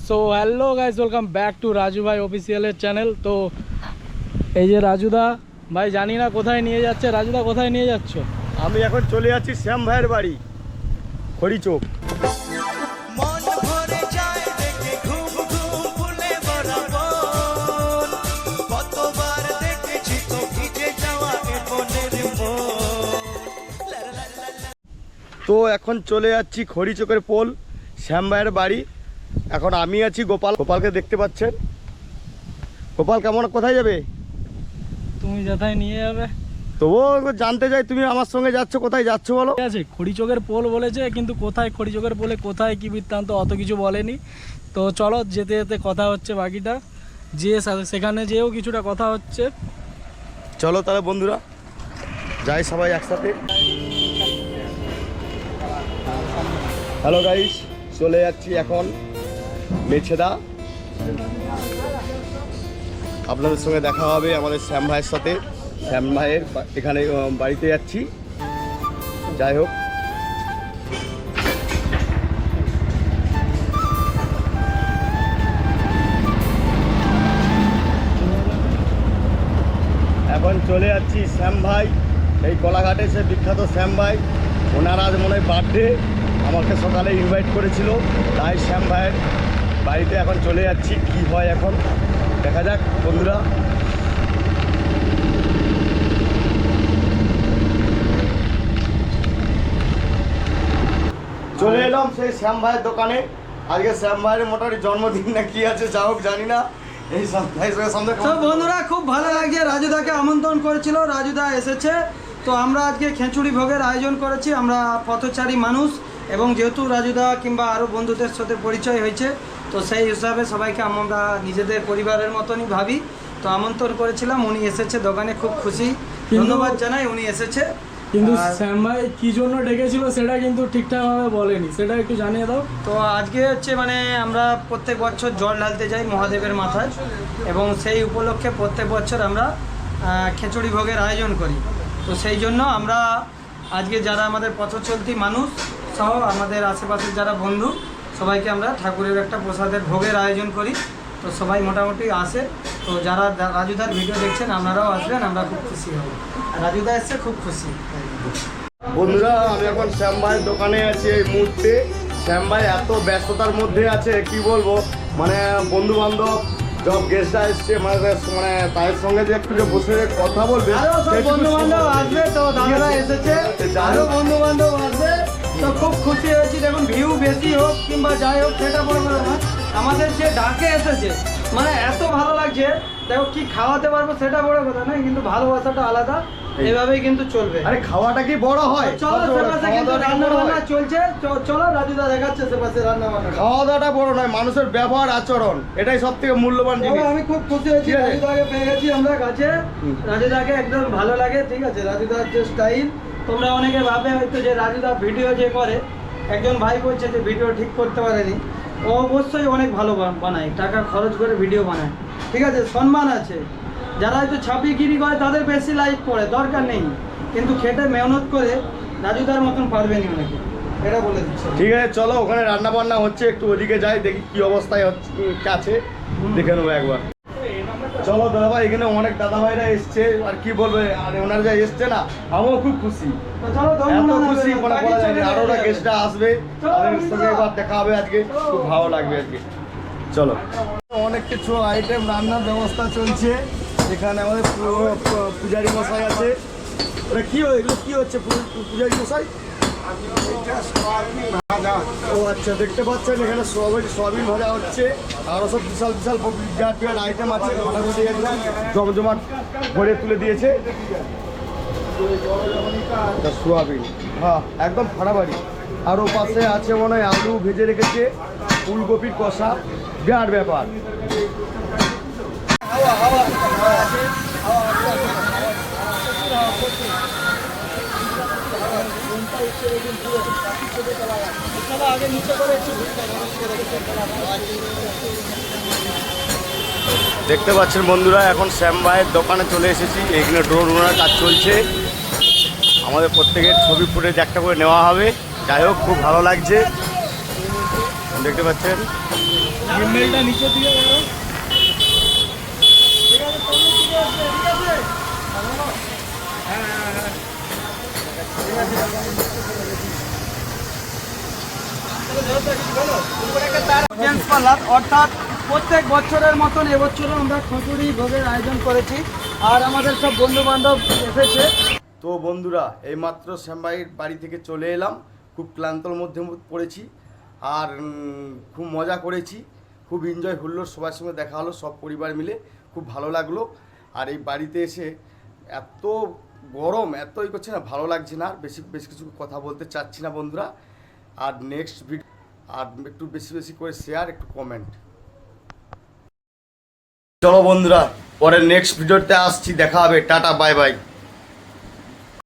So hello guys, welcome back to Raju ভাই অফিসিয়ালের channel. তো এই যে রাজুদা ভাই, জানি না কোথায় নিয়ে যাচ্ছে। রাজুদা কোথায় নিয়ে যাচ্ছ? আমি এখন চলে যাচ্ছি শ্যাম ভাইয়ের বাড়ি, খড়িচোক। তো এখন চলে যাচ্ছি খড়িচোকের পোল, শ্যাম ভাইয়ের বাড়ি। এখন আমি আছি, গোপালকে দেখতে পাচ্ছেন। গোপাল কেমন, কোথায় যাবে? তুমি যেথায় নিয়ে যাবে। তবুও জানতে চাই, তুমি আমার সঙ্গে যাচ্ছ, কোথায় যাচ্ছ বলো? ঠিক আছে, খড়িচোকের পোল বলেছে, কিন্তু কোথায় খড়িচোকের পোলে কোথায় কি বৃত্তান্ত অত কিছু বলেনি। তো চলো, যেতে যেতে কথা হচ্ছে বাকিটা, যে সেখানে যেও কিছুটা কথা হচ্ছে। চলো তাহলে বন্ধুরা, যাই সবাই একসাথে। হ্যালো গাইস, চলে যাচ্ছি এখন মেছেদা। আপনাদের সঙ্গে দেখা হবে আমাদের শ্যাম ভাইয়ের সাথে। শ্যাম ভাইয়ের এখানে বাড়িতে যাচ্ছি। যাই হোক, এখন চলে যাচ্ছি শ্যাম ভাই, এই কলাঘাটে সে বিখ্যাত শ্যাম ভাই। ওনার আজ মনে হয় বার্থডে, আমাকে সকালে ইনভাইট করেছিল, তাই শ্যাম ভাইয়ের বাড়িতে এখন চলে যাচ্ছি। কি হয় এখন দেখা যাক বন্ধুরা। চলে এলাম সেই শ্যাম ভাইয়ের দোকানে। আজকে শ্যাম ভাইয়ের মোটামুটি জন্মদিন না কি আছে, যা হোক জানি না। এই সামনে তো বন্ধুরা, খুব ভালো লাগছে, রাজুদাকে আমন্ত্রণ করেছিল, রাজুদা এসেছে। তো আমরা আজকে খিচুড়ি ভোগের আয়োজন করেছি। আমরা পথচারী মানুষ, এবং যেহেতু রাজুদা কিংবা আরও বন্ধুদের সাথে পরিচয় হয়েছে, তো সেই হিসাবে সবাইকে আমরা নিজেদের পরিবারের মতনই ভাবি। তো আমন্ত্রণ করেছিলাম, উনি এসেছে দোকানে, খুব খুশি, ধন্যবাদ জানাই উনি এসেছে। কিন্তু শ্যাম ভাই কি জন্য ডেকেছিল সেটা কিন্তু ঠিকঠাকভাবে বলেনি, সেটা একটু জানিয়ে দাও। তো আজকে হচ্ছে মানে আমরা প্রত্যেক বছর জল ঢালতে যাই মহাদেবের মাথায়, এবং সেই উপলক্ষে প্রত্যেক বছর আমরা খিচুড়ি ভোগের আয়োজন করি। তো সেই জন্য আমরা আজকে যারা আমাদের পথচলতি মানুষ সহ আমাদের আশেপাশের যারা বন্ধু, সবাইকে আমরা ঠাকুরের একটা প্রসাদের ভোগের আয়োজন করি। তো সবাই মোটামুটি আসে। তো যারা রাজুদার ভিডিও দেখছেন আপনারাও আসবেন, আমরা খুব খুশি হব। রাজুদা এসছে, খুব খুশি। বন্ধুরা, আমি এখন শ্যাম ভাইয়ের দোকানে আছি এই মুহূর্তে। শ্যাম ভাই এত ব্যস্ততার মধ্যে আছে, কি বলবো, মানে বন্ধু বান্ধব সব গেস্টরা এসছে, মানে তাদের সঙ্গে যে একটু বসে কথা বলবে, বন্ধু বান্ধব আসবে। তো দাদারা এসেছে, আরো বন্ধু বান্ধব আসবে। তো খুব খুশি হয়েছি। দেখুন, ভিউ বেশি হোক কিংবা যাই হোক সেটা বড় কথা না, আমাদের যে ডাকে এসেছে, মানে এত ভালো লাগছে। দেখো, কি খাওয়াতে পারবো সেটা বড় কথা নয়, কিন্তু ভালোবাসাটা আলাদা, এভাবেই কিন্তু চলবে। আরে খাওয়াটা কি বড় হয়? চলো, সেপাশে কিন্তু রান্না বান্না চলছে। চলো, রাজুদা দেখাচ্ছে সেপাশে রান্না বান্না। খাওয়া দাওয়াটা বড় নয়, মানুষের ব্যবহার আচরণ, এটাই সব থেকে মূল্যবান জিনিস। আমি খুব খুশি হয়েছি, রাজুদাকে পেয়ে গেছি আমরা কাছে। রাজুদাকে একদম ভালো লাগে, ঠিক আছে। রাজুদার যে স্টাইল, তোমরা অনেকে ভাবে হয়তো যে রাজুদা ভিডিও যে করে, একজন ভাই বলছে যে ভিডিও ঠিক করতে পারেনি। ও অবশ্যই অনেক ভালো বানায়, টাকা খরচ করে ভিডিও বানায়, ঠিক আছে, সম্মান আছে। যারা হয়তো ছাপিগিরি করে তাদের বেশি লাইক পড়ে, দরকার নেই, কিন্তু খেটে মেহনত করে রাজুদার মতন পারবেনি অনেকে, এটা বলে দিচ্ছে। ঠিক আছে, চলো, ওখানে রান্না বান্না হচ্ছে, একটু ওদিকে যাই, দেখি কি অবস্থায় আছে, দেখে নেবো একবার। চলো দাদাভাই, এখানে অনেক দাদাভাইরা এসছে, আর কি বলবে, আর ওনারা যা এসছে না, আমিও খুব খুশি, এত খুশি বলা যায় না। আরো গেস্টরা আসবে, তাদের সঙ্গে এবার দেখা হবে আজকে, খুব ভালো লাগবে আজকে। চলো, অনেক কিছু আইটেম রান্নার ব্যবস্থা চলছে এখানে। আমাদের পূজারি মশাই আছে। ওটা কি হয়, এগুলো কি হচ্ছে পূজারি মশাই? ও আচ্ছা, দেখতে পাচ্ছেন এখানে সয়াবিন ভাজা হচ্ছে, আরও সব বিশাল বিশাল বিরাট বিরাট আইটেম আছে। ফাটাফুটি একদম জমজমাট ভরে তুলে দিয়েছে সোয়াবিন, হ্যাঁ একদম ফাটাফাটি। আরও পাশে আছে মনে হয় আলু ভেজে রেখেছে, ফুলকপির কষা, বিরাট ব্যাপার। দেখতে পাচ্ছেন বন্ধুরা, এখন শ্যাম ভাইয়ের দোকানে চলে এসেছি। এখানে ড্রোন উড়ানোর কাজ চলছে, আমাদের প্রত্যেকের ছবি ফুটেজ একটা করে নেওয়া হবে। যাই হোক, খুব ভালো লাগছে, দেখতে পাচ্ছেন। গিম্বেলটা নিচে দিয়ে ধরো। ঠিক আছে, তুমি ঠিক আছে, ঠিক আছে? হ্যাঁ হ্যাঁ হ্যাঁ, ঠিক আছে। জেন্টস পার্লার, অর্থাৎ প্রত্যেক বছরের মতন এবছরও আমরা খিচুড়ি ভোগের আয়োজন করেছি, আর আমাদের সব বন্ধু বান্ধব এসেছে। তো বন্ধুরা, এইমাত্র শ্যামবাইয়ের বাড়ি থেকে চলে এলাম, খুব ক্লান্তর মধ্যে পড়েছি, আর খুব মজা করেছি, খুব এনজয় হলো, সবার সঙ্গে দেখা হলো সব পরিবার মিলে, খুব ভালো লাগলো। আর এই বাড়িতে এসে এত গরম, এতই করছে না, ভালো লাগছে না, আর বেশি কিছু কথা বলতে চাচ্ছি না বন্ধুরা। আর নেক্সট ভিডিও, আর একটু বেশি করে শেয়ার, একটু কমেন্ট। চলো বন্ধুরা, পরে নেক্সট ভিডিওতে আসছি, দেখা হবে, টাটা বাই বাই।